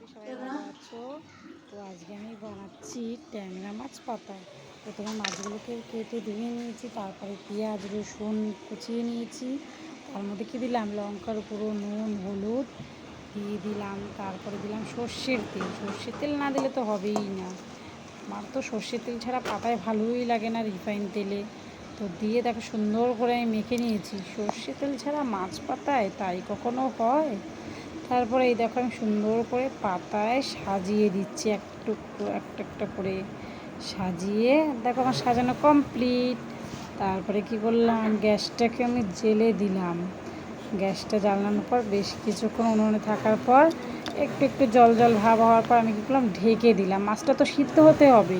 করি সবাই ভালো আছো। তো আজকে আমি বানাচ্ছি ট্যাংরা মাছ পাতায়। প্রথমে মাছগুলোকে কেটে ধুয়ে নিয়েছি, তারপরে পেঁয়াজ রসুন কুচিয়ে নিয়েছি। তার মধ্যে কী দিলাম, লঙ্কার গুঁড়ো, নুন, হলুদ দিয়ে দিলাম। তারপরে দিলাম সর্ষের তেল। সর্ষের তেল না দিলে তো হবেই না, আমার তো সর্ষের তেল ছাড়া পাতায় ভালোই লাগে না, রিফাইন তেলে। তো দিয়ে দেখো সুন্দর করে আমি মেখে নিয়েছি। সর্ষের তেল ছাড়া মাছ পাতায় তাই কখনো হয়? তারপরে এই দেখো আমি সুন্দর করে পাতায় সাজিয়ে দিচ্ছি, একটু একটা একটা করে সাজিয়ে। দেখো আমার সাজানো কমপ্লিট। তারপরে কি করলাম, গ্যাসটাকে আমি জেলে দিলাম। গ্যাসটা জ্বালানোর পর বেশ কিছুক্ষণ উনুনে থাকার পর একটু একটু জল জল ভাব হওয়ার পর আমি কী করলাম, ঢেকে দিলাম। মাছটা তো সিদ্ধ হতে হবে।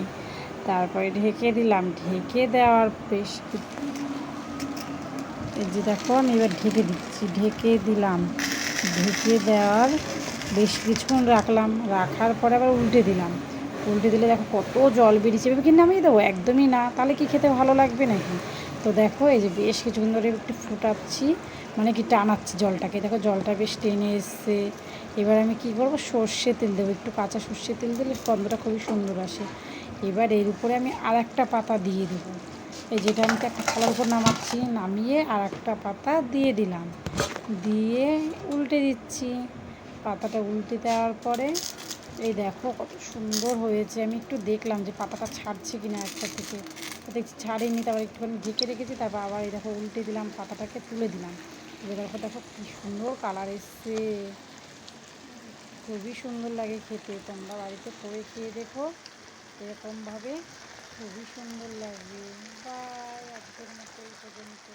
তারপরে ঢেকে দিলাম। ঢেকে দেওয়ার এই যে দেখো আমি এবার ঢেকে দিচ্ছি, ঢেকে দিলাম। ঢেকে দেওয়ার বেশ কিছুক্ষণ রাখলাম। রাখার পরে আবার উল্টে দিলাম। উল্টে দিলে দেখো কত জল বেরিয়েছে। এভাবে কি নামিয়ে দেবো? একদমই না, তাহলে কি খেতে ভালো লাগবে নাকি? তো দেখো এই যে বেশ কিছুক্ষণ ধরে একটু ফুটাচ্ছি, মানে কি টানাচ্ছি জলটাকে। দেখো জলটা বেশ টেনে এসছে। এবার আমি কি করব, সর্ষে তেল দেবো। একটু কাঁচা সর্ষে তেল দিলে গন্ধটা খুবই সুন্দর আসে। এবার এর উপরে আমি আর একটা পাতা দিয়ে দেবো। এই যেটা আমি তো একটা থালার উপর নামাচ্ছি, নামিয়ে আর একটা পাতা দিয়ে দিলাম। দিয়ে উল্টে দিচ্ছি। পাতাটা উল্টে দেওয়ার পরে এই দেখো কত সুন্দর হয়েছে। আমি একটু দেখলাম যে পাতাটা ছাড়ছে কি না একটা থেকে, তো দেখছি ছাড়েনি। তারপর একটুখানি ঢেকে রেখেছি, তারপর আবার এই দেখো উল্টে দিলাম, পাতাটাকে তুলে দিলাম। এবার দেখো দেখো কী সুন্দর কালার এসছে, খুবই সুন্দর লাগে খেতে। তোমরা বাড়িতে করে খেয়ে দেখো এরকমভাবে, খুবই সুন্দর লাগবে। বাই, আজকের মতো এই পর্যন্ত।